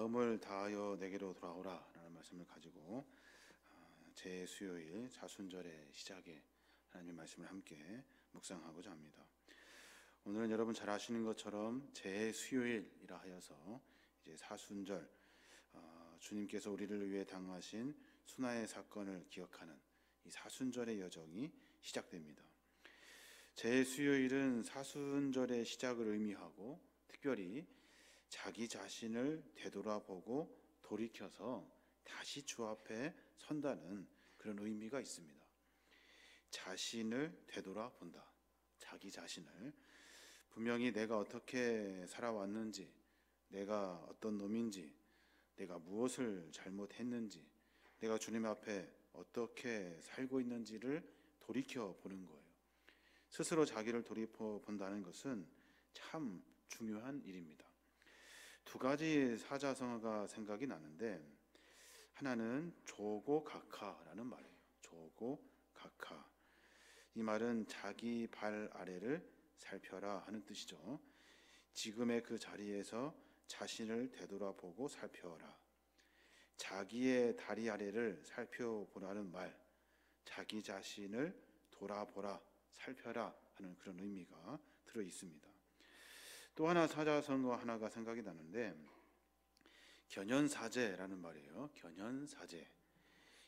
마음을 다하여 내게로 돌아오라 라는 말씀을 가지고 제 수요일 사순절의 시작에 하나님의 말씀을 함께 묵상하고자 합니다. 오늘은 여러분 잘 아시는 것처럼 제 수요일이라 하여서 이제 사순절, 주님께서 우리를 위해 당하신 순화의 사건을 기억하는 이 사순절의 여정이 시작됩니다. 제 수요일은 사순절의 시작을 의미하고 특별히 자기 자신을 되돌아보고 돌이켜서 다시 주 앞에 선다는 그런 의미가 있습니다. 자신을 되돌아본다. 자기 자신을. 분명히 내가 어떻게 살아왔는지, 내가 어떤 놈인지, 내가 무엇을 잘못했는지, 내가 주님 앞에 어떻게 살고 있는지를 돌이켜 보는 거예요. 스스로 자기를 돌이켜 본다는 것은 참 중요한 일입니다. 두 가지 사자성어가 생각이 나는데, 하나는 조고각하라는 말이에요. 조고각하. 이 말은 자기 발 아래를 살펴라 하는 뜻이죠. 지금의 그 자리에서 자신을 되돌아보고 살펴라. 자기의 다리 아래를 살펴보라는 말, 자기 자신을 돌아보라, 살펴라 하는 그런 의미가 들어 있습니다. 또 하나 사자성어 하나가 생각이 나는데, 견연사제라는 말이에요. 견연사제.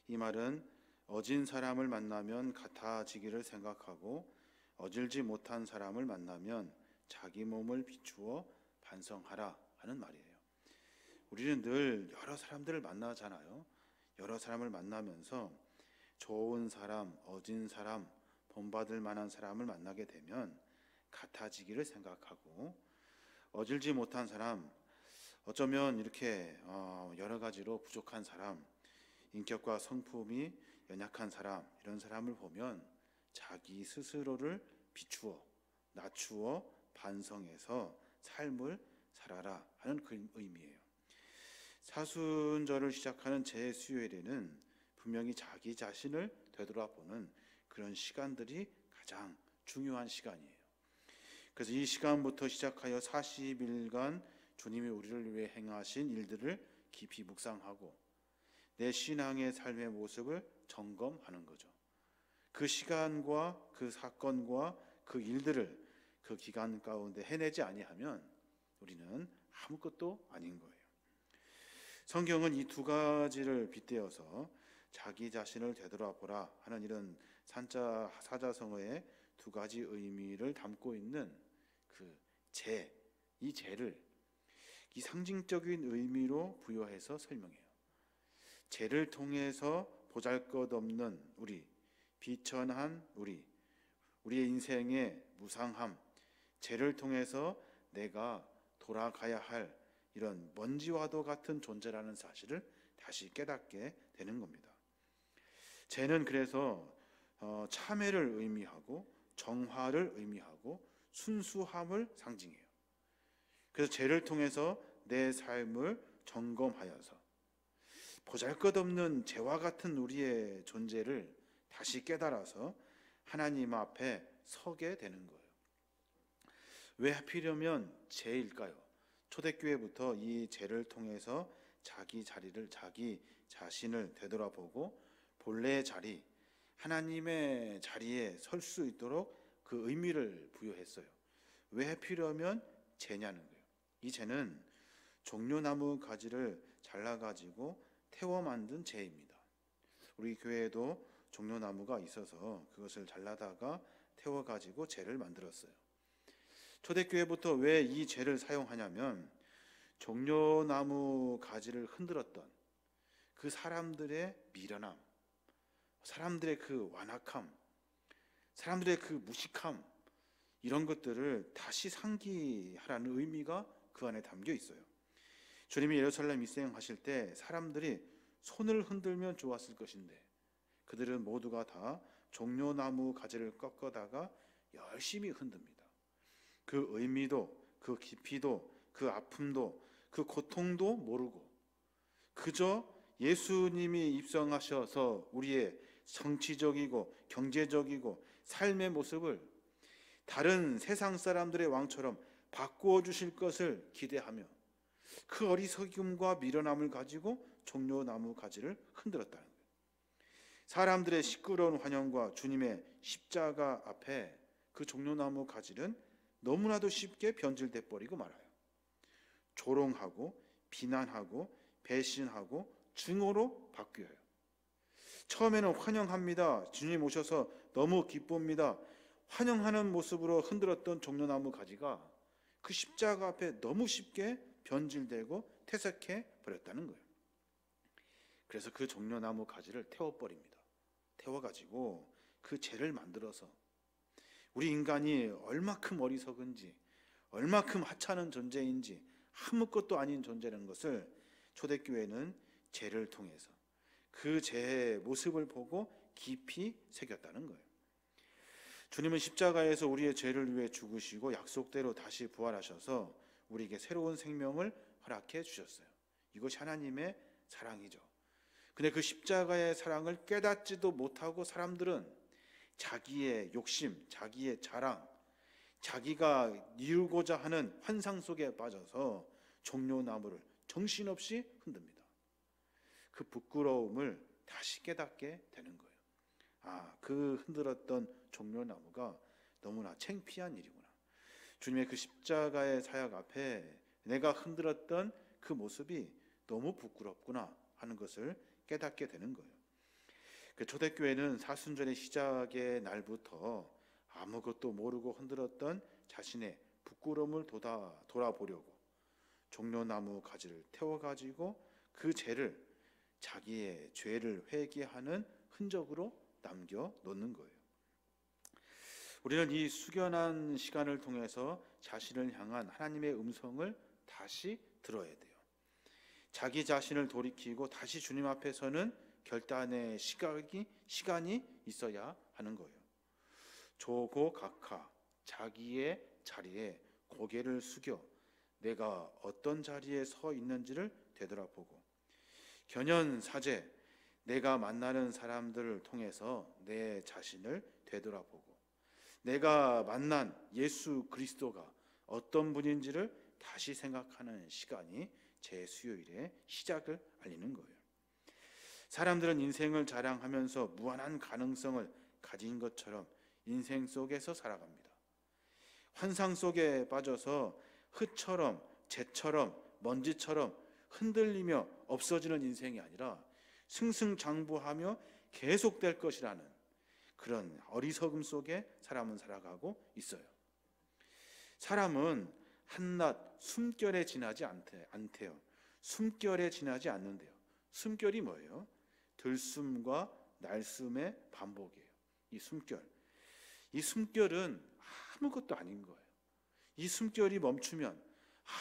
이 말은 어진 사람을 만나면 같아지기를 생각하고 어질지 못한 사람을 만나면 자기 몸을 비추어 반성하라 하는 말이에요. 우리는 늘 여러 사람들을 만나잖아요. 여러 사람을 만나면서 좋은 사람, 어진 사람, 본받을 만한 사람을 만나게 되면 같아지기를 생각하고, 어질지 못한 사람, 어쩌면 이렇게 여러 가지로 부족한 사람, 인격과 성품이 연약한 사람, 이런 사람을 보면 자기 스스로를 비추어 낮추어 반성해서 삶을 살아라 하는 그 의미예요. 사순절을 시작하는 제 수요일에는 분명히 자기 자신을 되돌아보는 그런 시간들이 가장 중요한 시간이에요. 그래서 이 시간부터 시작하여 40일간 주님이 우리를 위해 행하신 일들을 깊이 묵상하고 내 신앙의 삶의 모습을 점검하는 거죠. 그 시간과 그 사건과 그 일들을 그 기간 가운데 해내지 아니하면 우리는 아무것도 아닌 거예요. 성경은 이 두 가지를 빗대어서 자기 자신을 되돌아보라 하는 이런 사자성어의 두 가지 의미를 담고 있는 그 이 죄를 이 상징적인 의미로 부여해서 설명해요. 죄를 통해서 보잘것없는 우리, 비천한 우리의 인생의 무상함, 죄를 통해서 내가 돌아가야 할 이런 먼지와도 같은 존재라는 사실을 다시 깨닫게 되는 겁니다. 죄는 그래서 참회를 의미하고 정화를 의미하고 순수함을 상징해요. 그래서 죄를 통해서 내 삶을 점검하여서 보잘것없는 죄와 같은 우리의 존재를 다시 깨달아서 하나님 앞에 서게 되는 거예요. 왜 하필이면 죄일까요? 초대교회부터 이 죄를 통해서 자기 자신을 되돌아보고 본래의 자리, 하나님의 자리에 설 수 있도록 그 의미를 부여했어요. 왜 하필이면 죄냐는 거예요. 이 죄는 종려나무 가지를 잘라가지고 태워 만든 죄입니다. 우리 교회에도 종려나무가 있어서 그것을 잘라다가 태워가지고 죄를 만들었어요. 초대교회부터 왜 이 죄를 사용하냐면 종려나무 가지를 흔들었던 그 사람들의 미련함, 사람들의 그 완악함, 사람들의 그 무식함, 이런 것들을 다시 상기하라는 의미가 그 안에 담겨 있어요. 주님이 예루살렘 입성하실 때 사람들이 손을 흔들면 좋았을 것인데 그들은 모두가 다 종려나무 가지를 꺾어다가 열심히 흔듭니다. 그 의미도, 그 깊이도, 그 아픔도, 그 고통도 모르고 그저 예수님이 입성하셔서 우리의 정치적이고 경제적이고 삶의 모습을 다른 세상 사람들의 왕처럼 바꾸어 주실 것을 기대하며 그 어리석음과 미련함을 가지고 종려나무 가지를 흔들었다는 거예요. 사람들의 시끄러운 환영과 주님의 십자가 앞에 그 종려나무 가지는 너무나도 쉽게 변질돼 버리고 말아요. 조롱하고 비난하고 배신하고 증오로 바뀌어요. 처음에는 환영합니다. 주님 오셔서 너무 기쁩니다. 환영하는 모습으로 흔들었던 종려나무 가지가 그 십자가 앞에 너무 쉽게 변질되고 퇴색해 버렸다는 거예요. 그래서 그 종려나무 가지를 태워버립니다. 태워가지고 그 죄를 만들어서 우리 인간이 얼마큼 어리석은지, 얼마큼 하찮은 존재인지, 아무것도 아닌 존재라는 것을 초대교회는 죄를 통해서 그 죄의 모습을 보고 깊이 새겼다는 거예요. 주님은 십자가에서 우리의 죄를 위해 죽으시고 약속대로 다시 부활하셔서 우리에게 새로운 생명을 허락해 주셨어요. 이것이 하나님의 사랑이죠. 근데 그 십자가의 사랑을 깨닫지도 못하고 사람들은 자기의 욕심, 자기의 자랑, 자기가 이루고자 하는 환상 속에 빠져서 종려나무를 정신없이 흔듭니다. 그 부끄러움을 다시 깨닫게 되는 거예요. 그 흔들었던 종려나무가 너무나 창피한 일이구나. 주님의 그 십자가의 사역 앞에 내가 흔들었던 그 모습이 너무 부끄럽구나 하는 것을 깨닫게 되는 거예요. 그 초대교회는 사순절의 시작의 날부터 아무것도 모르고 흔들었던 자신의 부끄러움을 돌아보려고 종려나무 가지를 태워가지고 그 죄를, 자기의 죄를 회개하는 흔적으로 남겨놓는 거예요. 우리는 이 숙연한 시간을 통해서 자신을 향한 하나님의 음성을 다시 들어야 돼요. 자기 자신을 돌이키고 다시 주님 앞에 서는 결단의 시간이 있어야 하는 거예요. 조고각하 자기의 자리에 고개를 숙여 내가 어떤 자리에 서 있는지를 되돌아보고, 견연사제 내가 만나는 사람들을 통해서 내 자신을 되돌아보고, 내가 만난 예수 그리스도가 어떤 분인지를 다시 생각하는 시간이 제 수요일의 시작을 알리는 거예요. 사람들은 인생을 자랑하면서 무한한 가능성을 가진 것처럼 인생 속에서 살아갑니다. 환상 속에 빠져서 흙처럼 재처럼 먼지처럼 흔들리며 없어지는 인생이 아니라 승승장구하며 계속될 것이라는 그런 어리석음 속에 사람은 살아가고 있어요. 사람은 한낱 숨결에 지나지 않대요. 숨결에 지나지 않는데요. 숨결이 뭐예요? 들숨과 날숨의 반복이에요. 이 숨결은 아무것도 아닌 거예요. 이 숨결이 멈추면,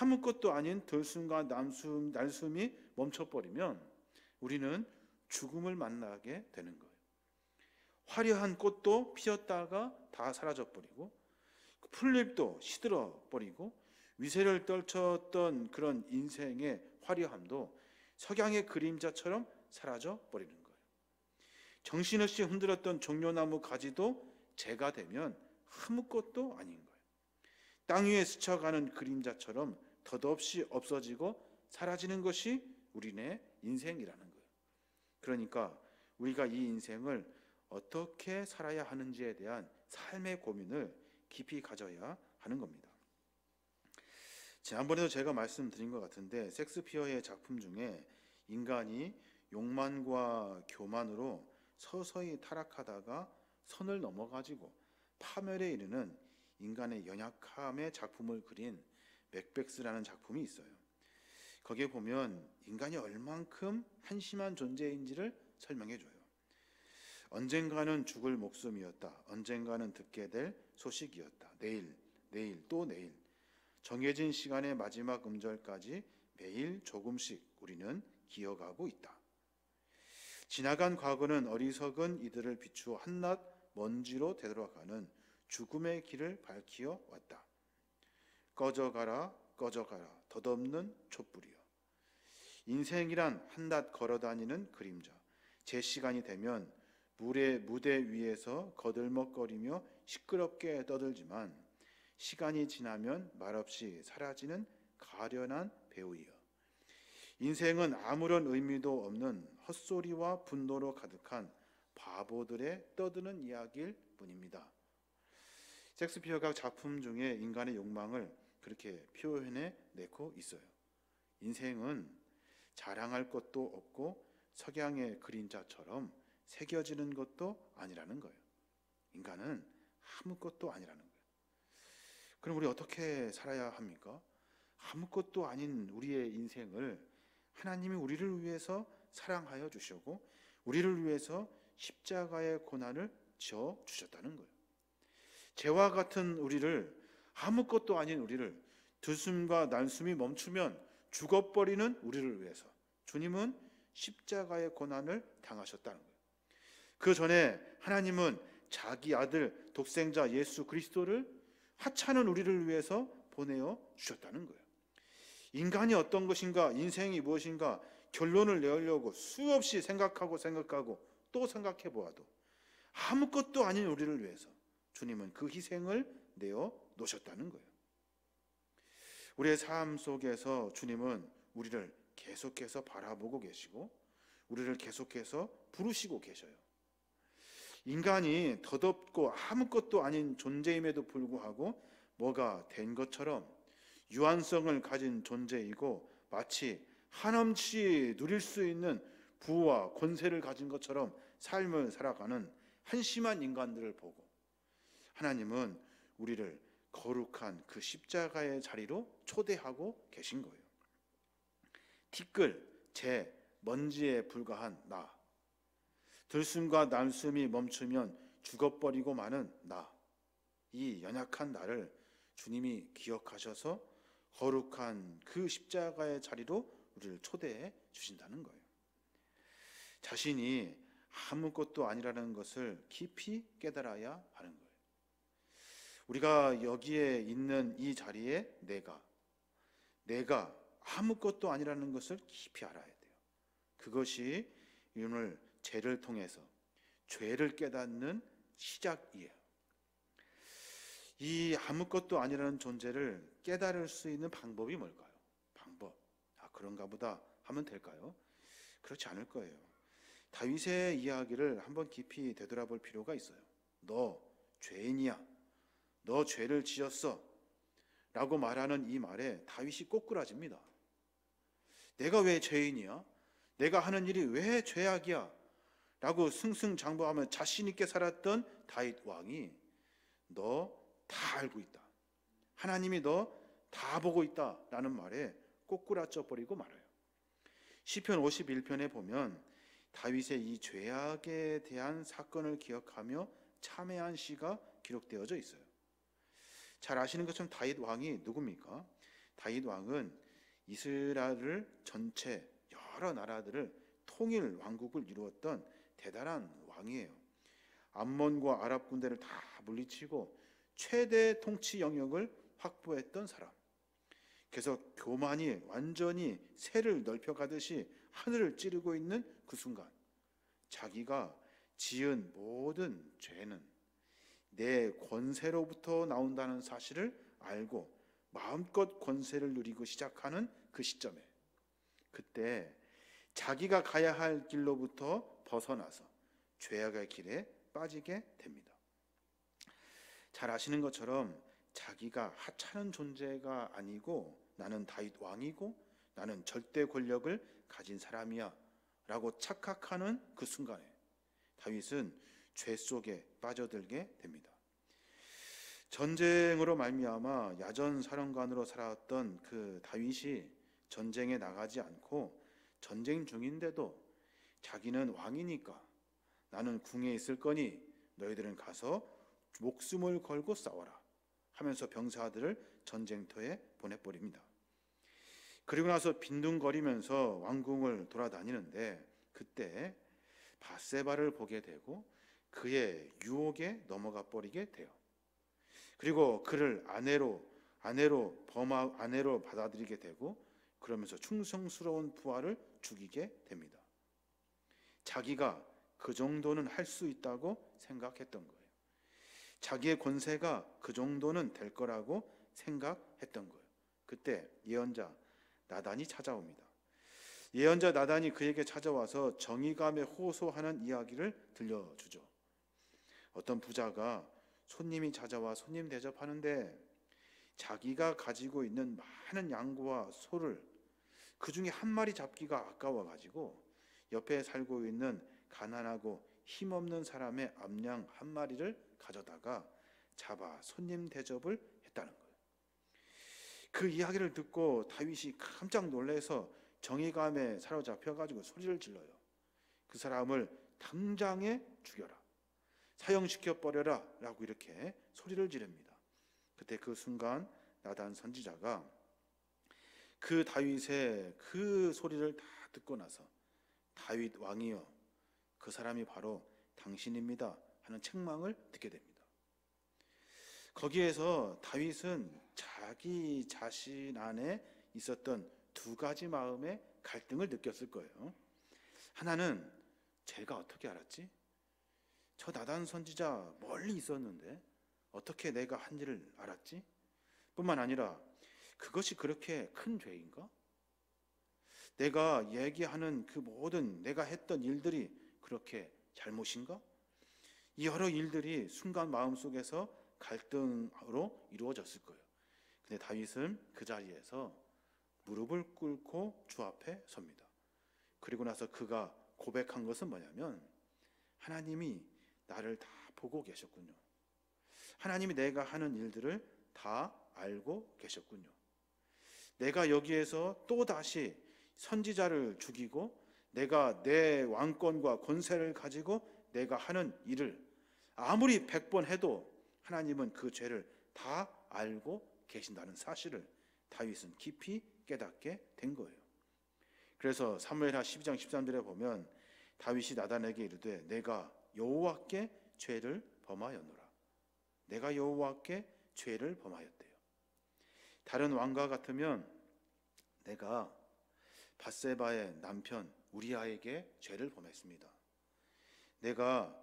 아무것도 아닌 들숨과 날숨이 멈춰버리면 우리는 죽음을 만나게 되는 거예요. 화려한 꽃도 피었다가 다 사라져버리고, 풀잎도 시들어버리고, 위세를 떨쳤던 그런 인생의 화려함도 석양의 그림자처럼 사라져버리는 거예요. 정신없이 흔들었던 종려나무 가지도 재가 되면 아무것도 아닌 거예요. 땅 위에 스쳐가는 그림자처럼 덧없이 없어지고 사라지는 것이 우리네 인생이라는 거예요. 그러니까 우리가 이 인생을 어떻게 살아야 하는지에 대한 삶의 고민을 깊이 가져야 하는 겁니다. 지난번에도 제가 말씀드린 것 같은데, 섹스피어의 작품 중에 인간이 욕망과 교만으로 서서히 타락하다가 선을 넘어가지고 파멸에 이르는 인간의 연약함의 작품을 그린 맥베스라는 작품이 있어요. 거기에 보면 인간이 얼만큼 한심한 존재인지를 설명해줘요. 언젠가는 죽을 목숨이었다. 언젠가는 듣게 될 소식이었다. 내일, 또 내일. 정해진 시간의 마지막 음절까지 매일 조금씩 우리는 기어가고 있다. 지나간 과거는 어리석은 이들을 비추어 한낱 먼지로 되돌아가는 죽음의 길을 밝히어 왔다. 꺼져가라, 꺼져가라, 덧없는 촛불이여. 인생이란 한낱 걸어다니는 그림자. 제 시간이 되면 무대 위에서 거들먹거리며 시끄럽게 떠들지만 시간이 지나면 말없이 사라지는 가련한 배우이여. 인생은 아무런 의미도 없는 헛소리와 분노로 가득한 바보들의 떠드는 이야기일 뿐입니다. 셰익스피어가 작품 중에 인간의 욕망을 그렇게 표현해 내고 있어요. 인생은 자랑할 것도 없고 석양의 그림자처럼 새겨지는 것도 아니라는 거예요. 인간은 아무것도 아니라는 거예요. 그럼 우리 어떻게 살아야 합니까? 아무것도 아닌 우리의 인생을 하나님이 우리를 위해서 사랑하여 주시고 우리를 위해서 십자가의 고난을 지어 주셨다는 거예요. 죄와 같은 우리를, 아무것도 아닌 우리를, 들숨과 날숨이 멈추면 죽어버리는 우리를 위해서 주님은 십자가의 고난을 당하셨다는 거예요. 그 전에 하나님은 자기 아들 독생자 예수 그리스도를 하찮은 우리를 위해서 보내어 주셨다는 거예요. 인간이 어떤 것인가, 인생이 무엇인가 결론을 내려고 수없이 생각하고 또 생각해 보아도 아무것도 아닌 우리를 위해서 주님은 그 희생을 내어 놓으셨다는 거예요. 우리의 삶 속에서 주님은 우리를 계속해서 바라보고 계시고 우리를 계속해서 부르시고 계셔요. 인간이 덧없고 아무것도 아닌 존재임에도 불구하고 뭐가 된 것처럼 유한성을 가진 존재이고 마치 한없이 누릴 수 있는 부와 권세를 가진 것처럼 삶을 살아가는 한심한 인간들을 보고 하나님은 우리를 거룩한 그 십자가의 자리로 초대하고 계신 거예요. 티끌, 재, 먼지에 불과한 나, 들숨과 날숨이 멈추면 죽어버리고 마는 나, 이 연약한 나를 주님이 기억하셔서 거룩한 그 십자가의 자리로 우리를 초대해 주신다는 거예요. 자신이 아무것도 아니라는 것을 깊이 깨달아야 하는 거예요. 우리가 여기에 있는 이 자리에 내가 아무것도 아니라는 것을 깊이 알아야 돼요. 그것이 오늘 죄를 통해서 죄를 깨닫는 시작이에요. 이 아무것도 아니라는 존재를 깨달을 수 있는 방법이 뭘까요? 그런가 보다 하면 될까요? 그렇지 않을 거예요. 다윗의 이야기를 한번 깊이 되돌아볼 필요가 있어요. 너 죄인이야. 너 죄를 지었어. 라고 말하는 이 말에 다윗이 꼬꾸라집니다. 내가 왜 죄인이야? 내가 하는 일이 왜 죄악이야? 라고 승승장구하며 자신 있게 살았던 다윗 왕이 너 다 알고 있다. 하나님이 너 다 보고 있다. 라는 말에 꼬꾸라져 버리고 말아요. 시편 51편에 보면 다윗의 이 죄악에 대한 사건을 기억하며 참회한 시가 기록되어져 있어요. 잘 아시는 것처럼 다윗 왕이 누굽니까? 다윗 왕은 이스라엘 전체 여러 나라들을 통일 왕국을 이루었던 대단한 왕이에요. 암몬과 아랍 군대를 다 물리치고 최대 통치 영역을 확보했던 사람. 그래서 교만이 완전히 새를 넓혀가듯이 하늘을 찌르고 있는 그 순간 자기가 지은 모든 죄는 내 권세로부터 나온다는 사실을 알고 마음껏 권세를 누리고 시작하는 그 시점에 그때 자기가 가야 할 길로부터 벗어나서 죄악의 길에 빠지게 됩니다. 잘 아시는 것처럼 자기가 하찮은 존재가 아니고 나는 다윗 왕이고 나는 절대 권력을 가진 사람이야 라고 착각하는 그 순간에 다윗은 죄 속에 빠져들게 됩니다. 전쟁으로 말미암아 야전 사령관으로 살아왔던 그 다윗이 전쟁에 나가지 않고 전쟁 중인데도 자기는 왕이니까 나는 궁에 있을 거니 너희들은 가서 목숨을 걸고 싸워라 하면서 병사들을 전쟁터에 보내버립니다. 그리고 나서 빈둥거리면서 왕궁을 돌아다니는데 그때 밧세바를 보게 되고 그의 유혹에 넘어가 버리게 돼요. 그리고 그를 아내로 받아들이게 되고 그러면서 충성스러운 부하를 죽이게 됩니다. 자기가 그 정도는 할 수 있다고 생각했던 거예요. 자기의 권세가 그 정도는 될 거라고 생각했던 거예요. 그때 예언자 나단이 찾아옵니다. 예언자 나단이 그에게 찾아와서 정의감에 호소하는 이야기를 들려주죠. 어떤 부자가 손님이 찾아와 손님 대접하는데 자기가 가지고 있는 많은 양과 소를 그 중에 한 마리 잡기가 아까워 가지고 옆에 살고 있는 가난하고 힘없는 사람의 암양 한 마리를 가져다가 잡아 손님 대접을 했다는 거예요. 그 이야기를 듣고 다윗이 깜짝 놀라서 정의감에 사로잡혀 가지고 소리를 질러요. 그 사람을 당장에 죽여라, 사형시켜 버려라 라고 이렇게 소리를 지릅니다. 그때 그 순간 나단 선지자가 그 다윗의 그 소리를 다 듣고 나서 다윗 왕이여, 그 사람이 바로 당신입니다 하는 책망을 듣게 됩니다. 거기에서 다윗은 자기 자신 안에 있었던 두 가지 마음의 갈등을 느꼈을 거예요. 하나는, 제가 어떻게 알았지? 저 나단 선지자 멀리 있었는데 어떻게 내가 한 일을 알았지? 뿐만 아니라 그것이 그렇게 큰 죄인가? 내가 얘기하는 그 모든 내가 했던 일들이 그렇게 잘못인가? 이 여러 일들이 순간 마음속에서 갈등으로 이루어졌을 거예요. 근데 다윗은 그 자리에서 무릎을 꿇고 주 앞에 섭니다. 그리고 나서 그가 고백한 것은 뭐냐면, 하나님이 나를 다 보고 계셨군요. 하나님이 내가 하는 일들을 다 알고 계셨군요. 내가 여기에서 또다시 선지자를 죽이고 내가 내 왕권과 권세를 가지고 내가 하는 일을 아무리 100번 해도 하나님은 그 죄를 다 알고 계신다는 사실을 다윗은 깊이 깨닫게 된 거예요. 그래서 사무엘하 12장 13절에 보면 다윗이 나단에게 이르되 내가 여호와께 죄를 범하였노라. 내가 여호와께 죄를 범하였대요. 다른 왕과 같으면 내가 밧세바의 남편 우리아에게 죄를 범했습니다. 내가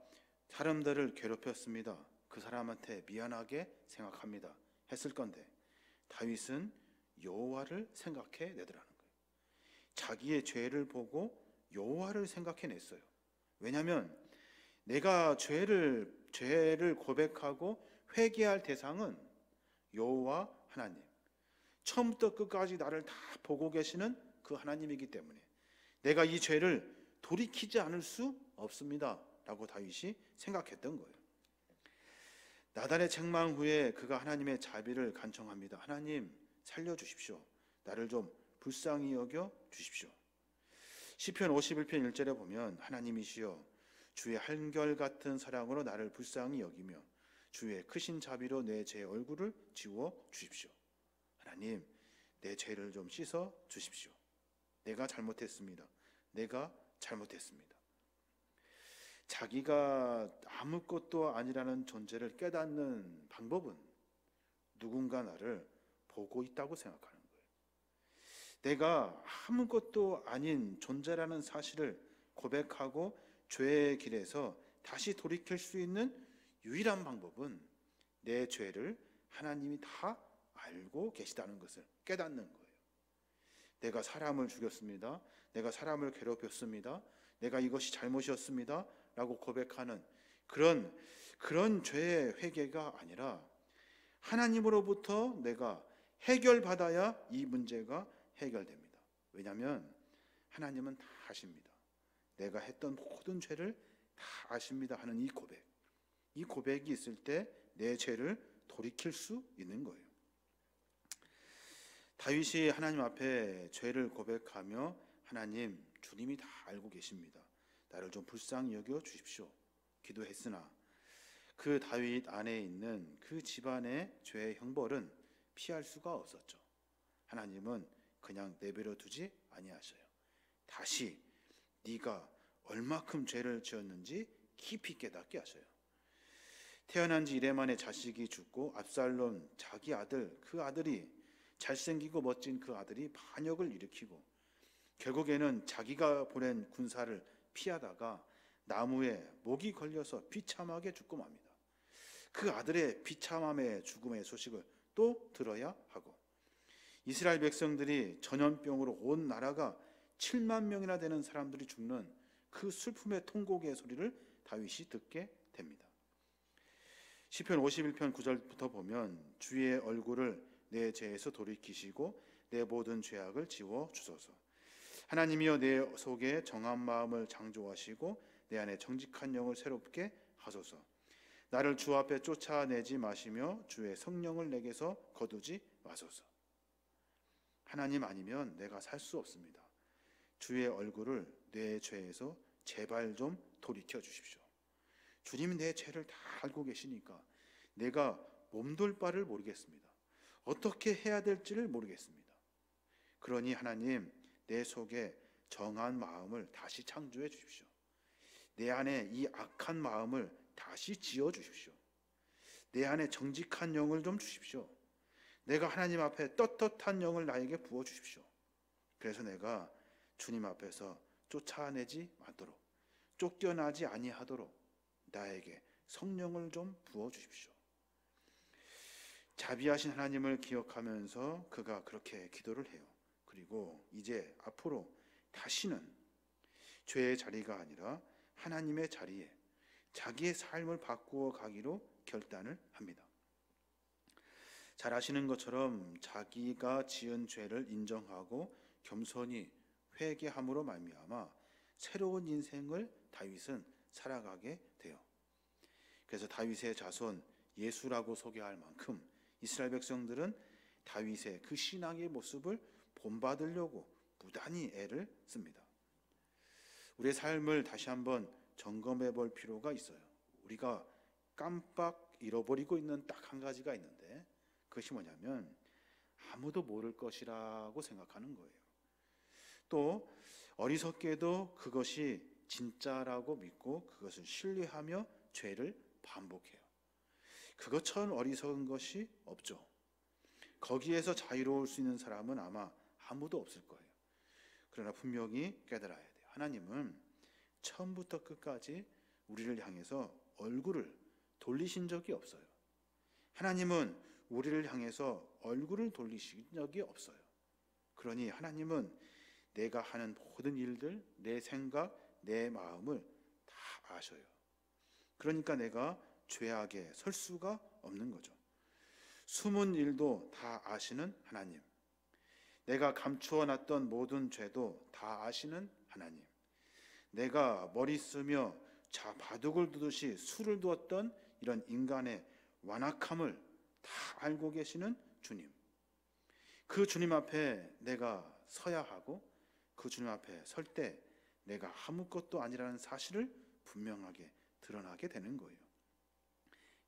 사람들을 괴롭혔습니다. 그 사람한테 미안하게 생각합니다 했을 건데 다윗은 여호와를 생각해 내더라는 거예요. 자기의 죄를 보고 여호와를 생각해냈어요. 왜냐하면 내가 죄를 고백하고 회개할 대상은 여호와 하나님, 처음부터 끝까지 나를 다 보고 계시는 그 하나님이기 때문에 내가 이 죄를 돌이키지 않을 수 없습니다 라고 다윗이 생각했던 거예요. 나단의 책망 후에 그가 하나님의 자비를 간청합니다. 하나님 살려주십시오. 나를 좀 불쌍히 여겨 주십시오. 시편 51편 1절에 보면 하나님이시여 주의 한결같은 사랑으로 나를 불쌍히 여기며 주의 크신 자비로 내 제 얼굴을 지워 주십시오. 하나님 내 죄를 좀 씻어 주십시오. 내가 잘못했습니다. 내가 잘못했습니다. 자기가 아무것도 아니라는 존재를 깨닫는 방법은 누군가 나를 보고 있다고 생각하는 거예요. 내가 아무것도 아닌 존재라는 사실을 고백하고 죄의 길에서 다시 돌이킬 수 있는 유일한 방법은 내 죄를 하나님이 다 알고 계시다는 것을 깨닫는 거예요. 내가 사람을 죽였습니다. 내가 사람을 괴롭혔습니다. 내가 이것이 잘못이었습니다 라고 고백하는 그런 죄의 회개가 아니라 하나님으로부터 내가 해결받아야 이 문제가 해결됩니다. 왜냐하면 하나님은 다 아십니다. 내가 했던 모든 죄를 다 아십니다 하는 이 고백이 있을 때 내 죄를 돌이킬 수 있는 거예요. 다윗이 하나님 앞에 죄를 고백하며 하나님 주님이 다 알고 계십니다. 나를 좀 불쌍히 여겨 주십시오 기도했으나 그 다윗 안에 있는 그 집안의 죄의 형벌은 피할 수가 없었죠. 하나님은 그냥 내버려 두지 아니하셔요. 다시 네가 얼마큼 죄를 지었는지 깊이 깨닫게 하셔요. 태어난 지 1해 만에 자식이 죽고 압살롬 자기 아들, 그 아들이 잘생기고 멋진 그 아들이 반역을 일으키고 결국에는 자기가 보낸 군사를 피하다가 나무에 목이 걸려서 비참하게 죽고 맙니다. 그 아들의 비참함의 죽음의 소식을 또 들어야 하고 이스라엘 백성들이 전염병으로 온 나라가 7만 명이나 되는 사람들이 죽는 그 슬픔의 통곡의 소리를 다윗이 듣게 됩니다. 시편 51편 9절부터 보면 주의 얼굴을 내 죄에서 돌이키시고 내 모든 죄악을 지워 주소서. 하나님이여 내 속에 정한 마음을 창조하시고 내 안에 정직한 영을 새롭게 하소서. 나를 주 앞에 쫓아내지 마시며 주의 성령을 내게서 거두지 마소서. 하나님 아니면 내가 살 수 없습니다. 주의 얼굴을 내 죄에서 제발 좀 돌이켜 주십시오. 주님이 내 죄를 다 알고 계시니까 내가 몸둘 바를 모르겠습니다. 어떻게 해야 될지를 모르겠습니다. 그러니 하나님, 내 속에 정한 마음을 다시 창조해 주십시오. 내 안에 이 악한 마음을 다시 지어 주십시오. 내 안에 정직한 영을 좀 주십시오. 내가 하나님 앞에 떳떳한 영을 나에게 부어 주십시오. 그래서 내가 주님 앞에서 쫓아내지 않도록, 쫓겨나지 아니하도록 나에게 성령을 좀 부어 주십시오. 자비하신 하나님을 기억하면서 그가 그렇게 기도를 해요. 그리고 이제 앞으로 다시는 죄의 자리가 아니라 하나님의 자리에 자기의 삶을 바꾸어 가기로 결단을 합니다. 잘 아시는 것처럼 자기가 지은 죄를 인정하고 겸손히 회개함으로 말미암아 새로운 인생을 다윗은 살아가게 돼요. 그래서 다윗의 자손 예수라고 소개할 만큼 이스라엘 백성들은 다윗의 그 신앙의 모습을 본받으려고 무단히 애를 씁니다. 우리의 삶을 다시 한번 점검해 볼 필요가 있어요. 우리가 깜빡 잃어버리고 있는 딱 한 가지가 있는데 그것이 뭐냐면 아무도 모를 것이라고 생각하는 거예요. 또 어리석게도 그것이 진짜라고 믿고 그것을 신뢰하며 죄를 반복해요. 그것처럼 어리석은 것이 없죠. 거기에서 자유로울 수 있는 사람은 아마 아무도 없을 거예요. 그러나 분명히 깨달아야 돼요. 하나님은 처음부터 끝까지 우리를 향해서 얼굴을 돌리신 적이 없어요. 하나님은 우리를 향해서 얼굴을 돌리신 적이 없어요. 그러니 하나님은 내가 하는 모든 일들, 내 생각, 내 마음을 다 아셔요. 그러니까 내가 죄악에 설 수가 없는 거죠. 숨은 일도 다 아시는 하나님, 내가 감추어 놨던 모든 죄도 다 아시는 하나님, 내가 머리 쓰며 바둑을 두듯이 수를 두었던 이런 인간의 완악함을 다 알고 계시는 주님, 그 주님 앞에 내가 서야 하고 그 주님 앞에 설 때 내가 아무것도 아니라는 사실을 분명하게 드러나게 되는 거예요.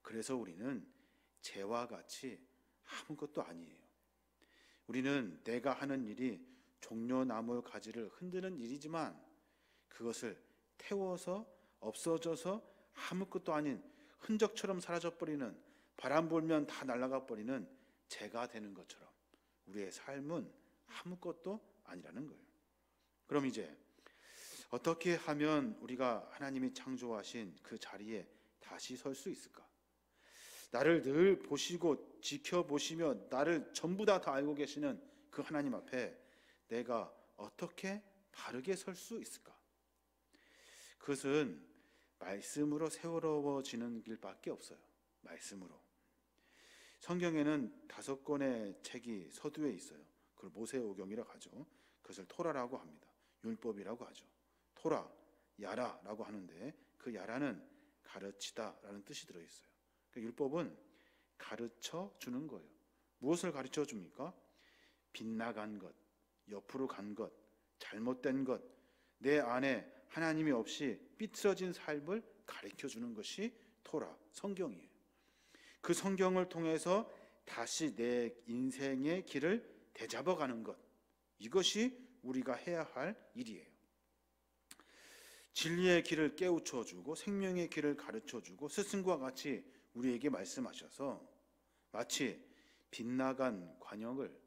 그래서 우리는 재와 같이 아무것도 아니에요. 우리는 내가 하는 일이 종려나무 가지를 흔드는 일이지만 그것을 태워서 없어져서 아무것도 아닌 흔적처럼 사라져버리는, 바람 불면 다 날아가 버리는 재가 되는 것처럼 우리의 삶은 아무것도 아니라는 거예요. 그럼 이제 어떻게 하면 우리가 하나님이 창조하신 그 자리에 다시 설 수 있을까? 나를 늘 보시고 지켜보시며 나를 전부 다 알고 계시는 그 하나님 앞에 내가 어떻게 바르게 설 수 있을까? 그것은 말씀으로 세워지는 길밖에 없어요. 말씀으로. 성경에는 5권의 책이 서두에 있어요. 그걸 모세오경이라고 하죠. 그것을 토라라고 합니다. 율법이라고 하죠. 토라, 야라라고 하는데 그 야라는 가르치다라는 뜻이 들어있어요. 그 율법은 가르쳐 주는 거예요. 무엇을 가르쳐 줍니까? 빗나간 것, 옆으로 간 것, 잘못된 것, 내 안에 하나님이 없이 삐뚤어진 삶을 가르쳐 주는 것이 토라, 성경이에요. 그 성경을 통해서 다시 내 인생의 길을 되잡아가는 것, 이것이 우리가 해야 할 일이에요. 진리의 길을 깨우쳐주고 생명의 길을 가르쳐주고 스승과 같이 우리에게 말씀하셔서 마치 빗나간 관역을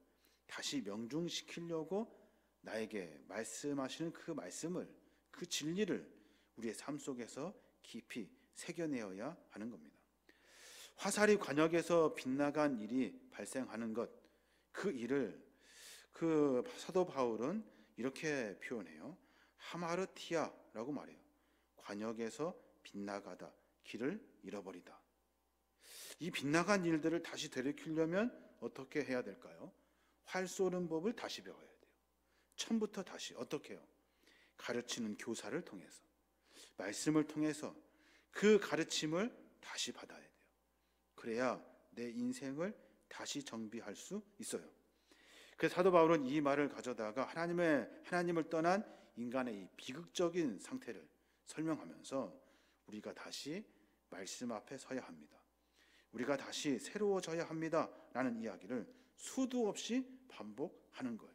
다시 명중시키려고 나에게 말씀하시는 그 말씀을, 그 진리를 우리의 삶 속에서 깊이 새겨내어야 하는 겁니다. 화살이 관역에서 빗나간 일이 발생하는 것, 그 일을 그 사도 바울은 이렇게 표현해요. 하마르티아라고 말해요. 관역에서 빗나가다, 길을 잃어버리다. 이 빗나간 일들을 다시 되돌리려면 어떻게 해야 될까요? 활 쏘는 법을 다시 배워야 돼요. 처음부터 다시 어떻게 해요? 가르치는 교사를 통해서, 말씀을 통해서 그 가르침을 다시 받아야 돼요. 그래야 내 인생을 다시 정비할 수 있어요. 그래서 사도 바울은 이 말을 가져다가 하나님을 떠난 인간의 이 비극적인 상태를 설명하면서 우리가 다시 말씀 앞에 서야 합니다. 우리가 다시 새로워져야 합니다. 라는 이야기를 수도 없이 반복하는 거예요.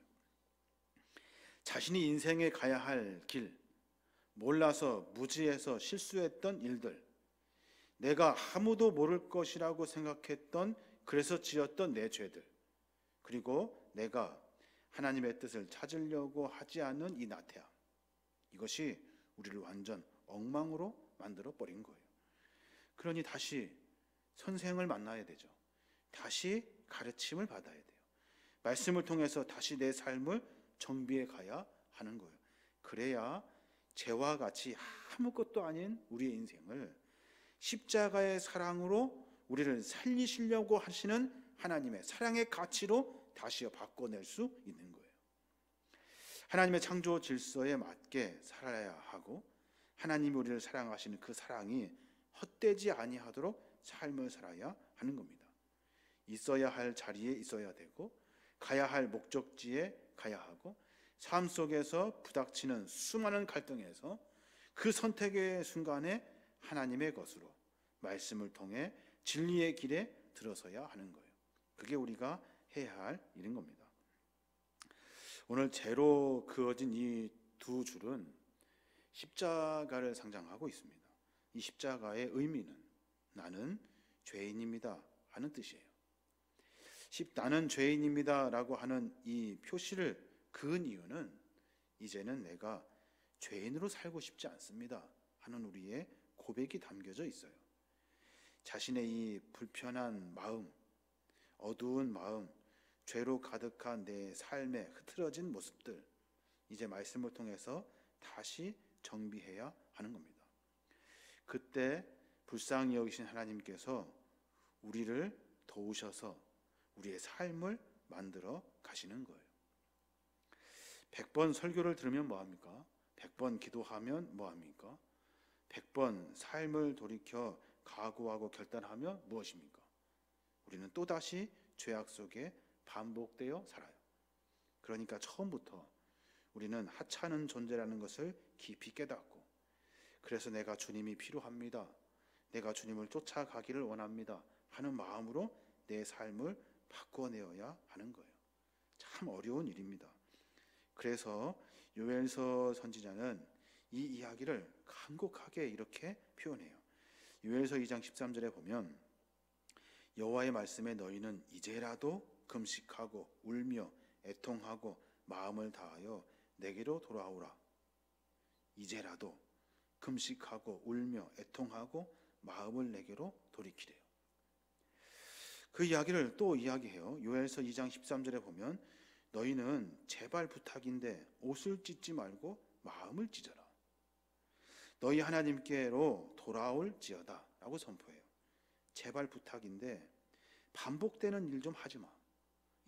자신이 인생에 가야 할 길, 몰라서 무지해서 실수했던 일들, 내가 아무도 모를 것이라고 생각했던, 그래서 지었던 내 죄들, 그리고 내가 하나님의 뜻을 찾으려고 하지 않는 이 나태함, 이것이 우리를 완전 엉망으로 만들어 버린 거예요. 그러니 다시 선생을 만나야 되죠. 다시 가르침을 받아야 돼요. 말씀을 통해서 다시 내 삶을 정비해 가야 하는 거예요. 그래야 죄와 같이 아무것도 아닌 우리의 인생을 십자가의 사랑으로 우리를 살리시려고 하시는 하나님의 사랑의 가치로 다시 바꿔낼 수 있는 거예요. 하나님의 창조 질서에 맞게 살아야 하고, 하나님이 우리를 사랑하시는 그 사랑이 헛되지 아니하도록 삶을 살아야 하는 겁니다. 있어야 할 자리에 있어야 되고, 가야 할 목적지에 가야 하고, 삶 속에서 부닥치는 수많은 갈등에서 그 선택의 순간에 하나님의 것으로 말씀을 통해 진리의 길에 들어서야 하는 거예요. 그게 우리가 해야 할 일인 겁니다. 오늘 재로 그어진 이 두 줄은 십자가를 상징하고 있습니다. 이 십자가의 의미는 나는 죄인입니다 하는 뜻이에요. 나는 죄인입니다 라고 하는 이 표시를 그은 이유는 이제는 내가 죄인으로 살고 싶지 않습니다 하는 우리의 고백이 담겨져 있어요. 자신의 이 불편한 마음, 어두운 마음, 죄로 가득한 내 삶의 흐트러진 모습들, 이제 말씀을 통해서 다시 정비해야 하는 겁니다. 그때 불쌍히 여기신 하나님께서 우리를 도우셔서 우리의 삶을 만들어 가시는 거예요. 100번 설교를 들으면 뭐합니까? 100번 기도하면 뭐합니까? 100번 삶을 돌이켜 각오하고 결단하며 무엇입니까? 우리는 또다시 죄악 속에 반복되어 살아요. 그러니까 처음부터 우리는 하찮은 존재라는 것을 깊이 깨닫고, 그래서 내가 주님이 필요합니다, 내가 주님을 쫓아가기를 원합니다 하는 마음으로 내 삶을 바꿔내어야 하는 거예요. 참 어려운 일입니다. 그래서 요엘서 선지자는 이 이야기를 간곡하게 이렇게 표현해요. 요엘서 2장 13절에 보면 여호와의 말씀에 너희는 이제라도 금식하고 울며 애통하고 마음을 다하여 내게로 돌아오라. 이제라도 금식하고 울며 애통하고 마음을 내게로 돌이키래요. 그 이야기를 또 이야기해요. 요엘서 2장 13절에 보면 너희는 제발 부탁인데 옷을 찢지 말고 마음을 찢어라. 너희 하나님께로 돌아올지어다 라고 선포해요. 제발 부탁인데 반복되는 일 좀 하지 마.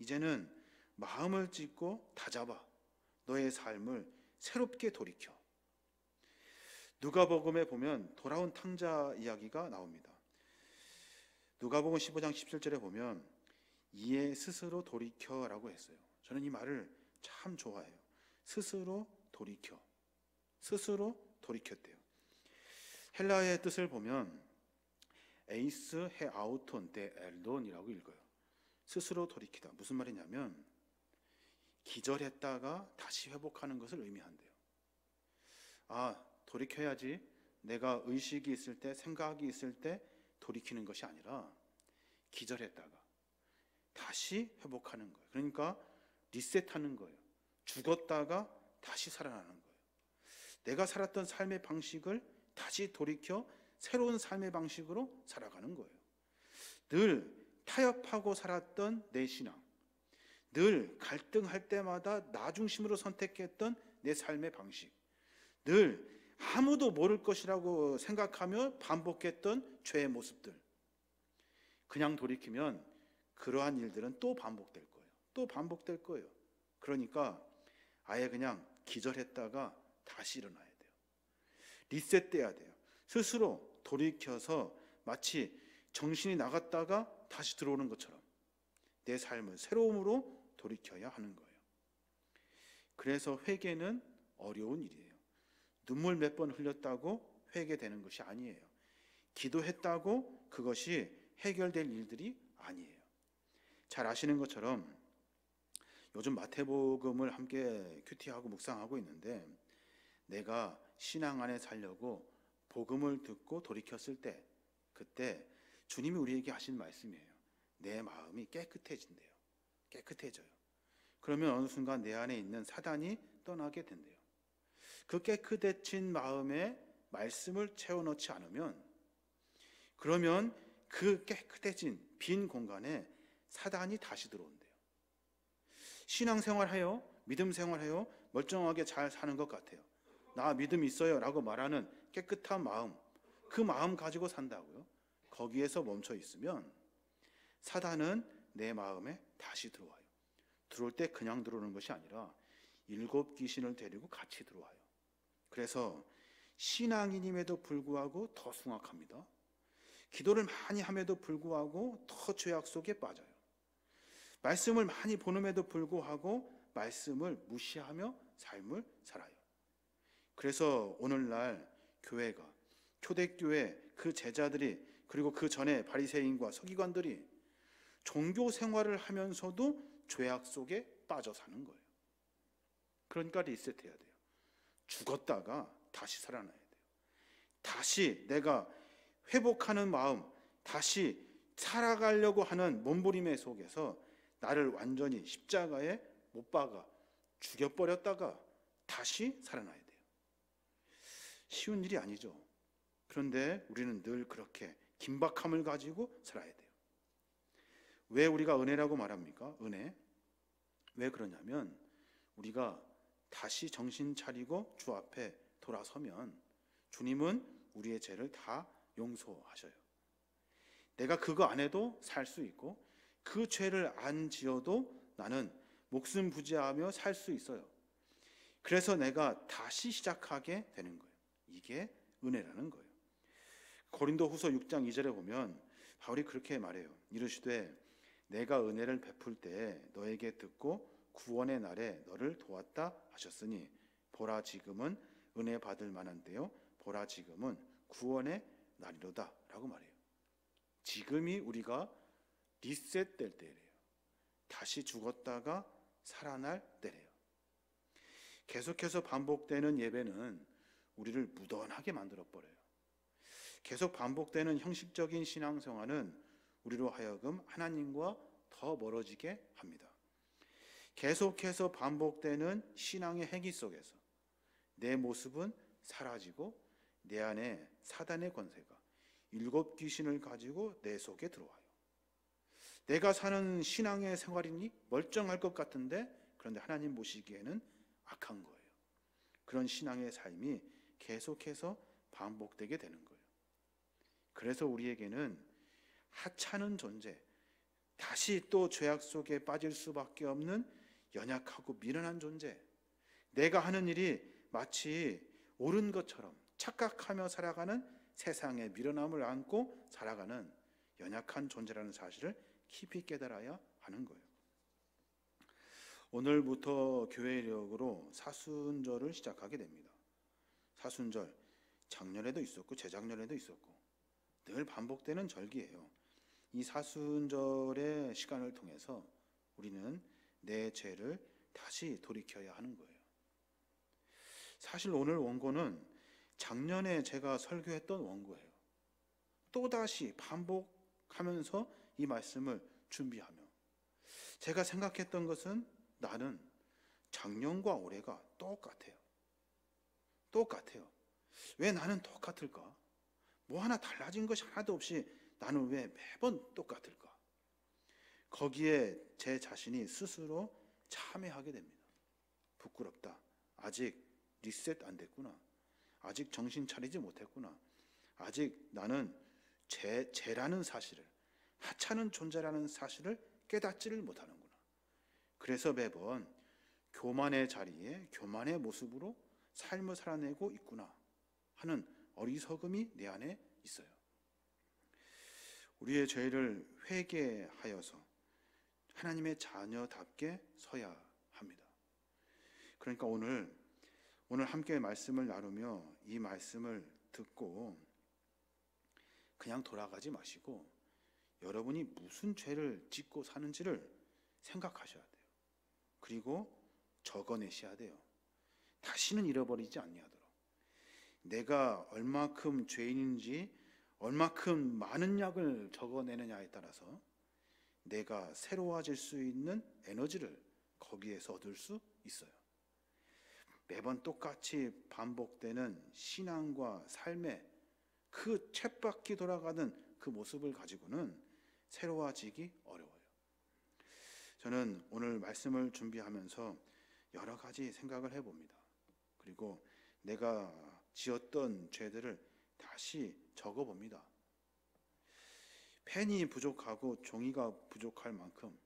이제는 마음을 찢고 다잡아. 너의 삶을 새롭게 돌이켜. 누가복음에 보면 돌아온 탕자 이야기가 나옵니다. 누가복음 15장 17절에 보면 이에 스스로 돌이켜라고 했어요. 저는 이 말을 참 좋아해요. 스스로 돌이켜. 스스로 돌이켰대요. 헬라의 뜻을 보면 에이스 헤 아우톤 데 엘돈이라고 읽어요. 스스로 돌이키다. 무슨 말이냐면 기절했다가 다시 회복하는 것을 의미한대요. 돌이켜야지. 내가 의식이 있을 때, 생각이 있을 때 돌이키는 것이 아니라 기절했다가 다시 회복하는 거예요. 그러니까 리셋하는 거예요. 죽었다가 다시 살아나는 거예요. 내가 살았던 삶의 방식을 다시 돌이켜 새로운 삶의 방식으로 살아가는 거예요. 늘 타협하고 살았던 내 신앙, 늘 갈등할 때마다 나 중심으로 선택했던 내 삶의 방식, 늘 아무도 모를 것이라고 생각하며 반복했던 죄의 모습들, 그냥 돌이키면 그러한 일들은 또 반복될 거예요. 또 반복될 거예요. 그러니까 아예 그냥 기절했다가 다시 일어나야 돼요. 리셋돼야 돼요. 스스로 돌이켜서 마치 정신이 나갔다가 다시 들어오는 것처럼 내 삶을 새로움으로 돌이켜야 하는 거예요. 그래서 회개는 어려운 일이에요. 눈물 몇 번 흘렸다고 회개되는 것이 아니에요. 기도했다고 그것이 해결될 일들이 아니에요. 잘 아시는 것처럼 요즘 마태복음을 함께 큐티하고 묵상하고 있는데, 내가 신앙 안에 살려고 복음을 듣고 돌이켰을 때, 그때 주님이 우리에게 하신 말씀이에요. 내 마음이 깨끗해진대요. 깨끗해져요. 그러면 어느 순간 내 안에 있는 사단이 떠나게 된대요. 그 깨끗해진 마음에 말씀을 채워넣지 않으면, 그러면 그 깨끗해진 빈 공간에 사단이 다시 들어온대요. 신앙생활해요, 믿음 생활해요, 멀쩡하게 잘 사는 것 같아요. 나 믿음 있어요 라고 말하는 깨끗한 마음, 그 마음 가지고 산다고요. 거기에서 멈춰 있으면 사단은 내 마음에 다시 들어와요. 들어올 때 그냥 들어오는 것이 아니라 7 귀신을 데리고 같이 들어와요. 그래서 신앙인임에도 불구하고 더 흉악합니다. 기도를 많이 함에도 불구하고 더 죄악 속에 빠져요. 말씀을 많이 보는에도 불구하고 말씀을 무시하며 삶을 살아요. 그래서 오늘날 교회가, 초대교회 그 제자들이, 그리고 그 전에 바리새인과 서기관들이 종교 생활을 하면서도 죄악 속에 빠져 사는 거예요. 그러니까 리셋해야 돼요. 죽었다가 다시 살아나야 돼요. 다시 내가 회복하는 마음, 다시 살아가려고 하는 몸부림의 속에서 나를 완전히 십자가에 못 박아 죽여버렸다가 다시 살아나야 돼요. 쉬운 일이 아니죠. 그런데 우리는 늘 그렇게 긴박함을 가지고 살아야 돼요. 왜 우리가 은혜라고 말합니까? 은혜. 왜 그러냐면 우리가 다시 정신 차리고 주 앞에 돌아서면 주님은 우리의 죄를 다 용서하셔요. 내가 그거 안 해도 살 수 있고, 그 죄를 안 지어도 나는 목숨 부지하며 살 수 있어요. 그래서 내가 다시 시작하게 되는 거예요. 이게 은혜라는 거예요. 고린도후서 6장 2절에 보면 바울이 그렇게 말해요. 이르시되 내가 은혜를 베풀 때 너에게 듣고 구원의 날에 너를 도왔다 하셨으니 보라 지금은 은혜 받을 만한 때요 보라 지금은 구원의 날이로다 라고 말해요. 지금이 우리가 리셋될 때래요. 다시 죽었다가 살아날 때래요. 계속해서 반복되는 예배는 우리를 무던하게 만들어버려요. 계속 반복되는 형식적인 신앙생활은 우리로 하여금 하나님과 더 멀어지게 합니다. 계속해서 반복되는 신앙의 행위 속에서 내 모습은 사라지고 내 안에 사단의 권세가 7 귀신을 가지고 내 속에 들어와요. 내가 사는 신앙의 생활이니 멀쩡할 것 같은데, 그런데 하나님 보시기에는 악한 거예요. 그런 신앙의 삶이 계속해서 반복되게 되는 거예요. 그래서 우리에게는 하찮은 존재, 다시 또 죄악 속에 빠질 수밖에 없는 연약하고 미련한 존재, 내가 하는 일이 마치 옳은 것처럼 착각하며 살아가는 세상의 미련함을 안고 살아가는 연약한 존재라는 사실을 깊이 깨달아야 하는 거예요. 오늘부터 교회력으로 사순절을 시작하게 됩니다. 사순절, 작년에도 있었고 재작년에도 있었고 늘 반복되는 절기예요. 이 사순절의 시간을 통해서 우리는 내 죄를 다시 돌이켜야 하는 거예요. 사실 오늘 원고는 작년에 제가 설교했던 원고예요. 또다시 반복하면서 이 말씀을 준비하며 제가 생각했던 것은 나는 작년과 올해가 똑같아요. 똑같아요. 왜 나는 똑같을까? 뭐 하나 달라진 것이 하나도 없이 나는 왜 매번 똑같을까? 거기에 제 자신이 스스로 참회하게 됩니다. 부끄럽다. 아직 리셋 안 됐구나. 아직 정신 차리지 못했구나. 아직 나는 죄라는 사실을, 하찮은 존재라는 사실을 깨닫지를 못하는구나. 그래서 매번 교만의 자리에 교만의 모습으로 삶을 살아내고 있구나 하는 어리석음이 내 안에 있어요. 우리의 죄를 회개하여서 하나님의 자녀답게 서야 합니다. 그러니까 오늘 함께 말씀을 나누며 이 말씀을 듣고 그냥 돌아가지 마시고 여러분이 무슨 죄를 짓고 사는지를 생각하셔야 돼요. 그리고 적어내셔야 돼요. 다시는 잃어버리지 아니하도록. 내가 얼마큼 죄인인지 얼마큼 많은 약을 적어내느냐에 따라서 내가 새로워질 수 있는 에너지를 거기에서 얻을 수 있어요. 매번 똑같이 반복되는 신앙과 삶의 그 쳇바퀴 돌아가는 그 모습을 가지고는 새로워지기 어려워요. 저는 오늘 말씀을 준비하면서 여러 가지 생각을 해봅니다. 그리고 내가 지었던 죄들을 다시 적어봅니다. 펜이 부족하고 종이가 부족할 만큼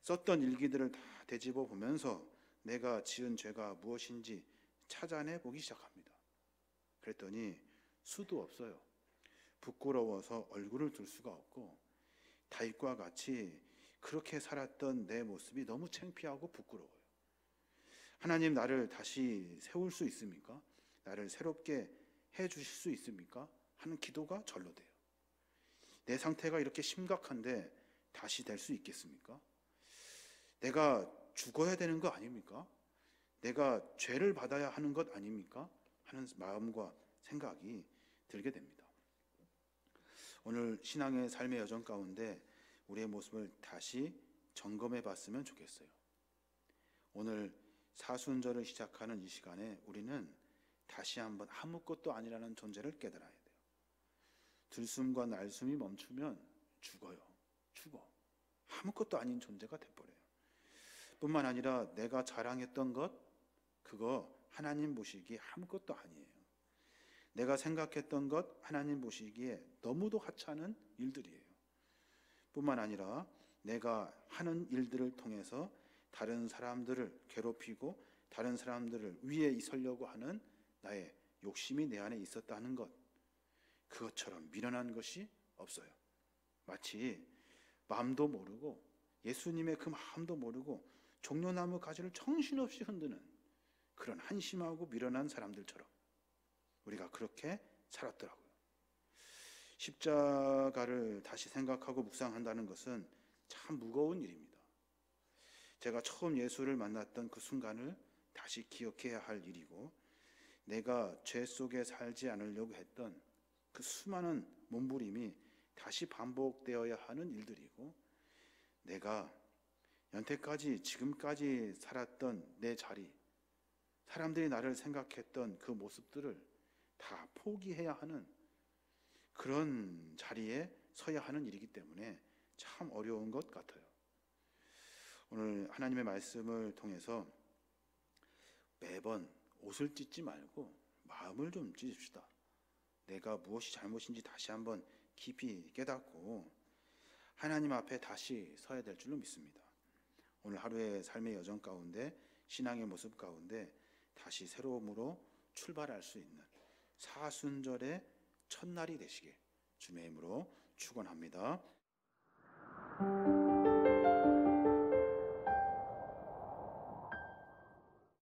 썼던 일기들을 다 되짚어 보면서 내가 지은 죄가 무엇인지 찾아내 보기 시작합니다. 그랬더니 수도 없어요. 부끄러워서 얼굴을 들 수가 없고 다윗과 같이 그렇게 살았던 내 모습이 너무 창피하고 부끄러워요. 하나님, 나를 다시 세울 수 있습니까? 나를 새롭게 해 주실 수 있습니까? 하는 기도가 절로 돼요. 내 상태가 이렇게 심각한데 다시 될 수 있겠습니까? 내가 죽어야 되는 거 아닙니까? 내가 죄를 받아야 하는 것 아닙니까? 하는 마음과 생각이 들게 됩니다. 오늘 신앙의 삶의 여정 가운데 우리의 모습을 다시 점검해 봤으면 좋겠어요. 오늘 사순절을 시작하는 이 시간에 우리는 다시 한번 아무것도 아니라는 존재를 깨달아야 돼요. 들숨과 날숨이 멈추면 죽어요. 죽어. 아무것도 아닌 존재가 돼버려요. 뿐만 아니라 내가 자랑했던 것, 그거 하나님 보시기에 아무것도 아니에요. 내가 생각했던 것, 하나님 보시기에 너무도 하찮은 일들이에요. 뿐만 아니라 내가 하는 일들을 통해서 다른 사람들을 괴롭히고 다른 사람들을 위에 있으려고 하는 나의 욕심이 내 안에 있었다는 것, 그것처럼 미련한 것이 없어요. 마치 마음도 모르고 예수님의 그 마음도 모르고 종려나무 가지를 정신없이 흔드는 그런 한심하고 미련한 사람들처럼 우리가 그렇게 살았더라고요. 십자가를 다시 생각하고 묵상한다는 것은 참 무거운 일입니다. 제가 처음 예수를 만났던 그 순간을 다시 기억해야 할 일이고, 내가 죄 속에 살지 않으려고 했던 그 수많은 몸부림이 다시 반복되어야 하는 일들이고, 내가 연태까지 지금까지 살았던 내 자리, 사람들이 나를 생각했던 그 모습들을 다 포기해야 하는 그런 자리에 서야 하는 일이기 때문에 참 어려운 것 같아요. 오늘 하나님의 말씀을 통해서 매번 옷을 찢지 말고 마음을 좀 찢읍시다. 내가 무엇이 잘못인지 다시 한번 깊이 깨닫고 하나님 앞에 다시 서야 될 줄로 믿습니다. 오늘 하루의 삶의 여정 가운데, 신앙의 모습 가운데 다시 새로움으로 출발할 수 있는 사순절의 첫날이 되시게 주님의 이름으로 축원합니다.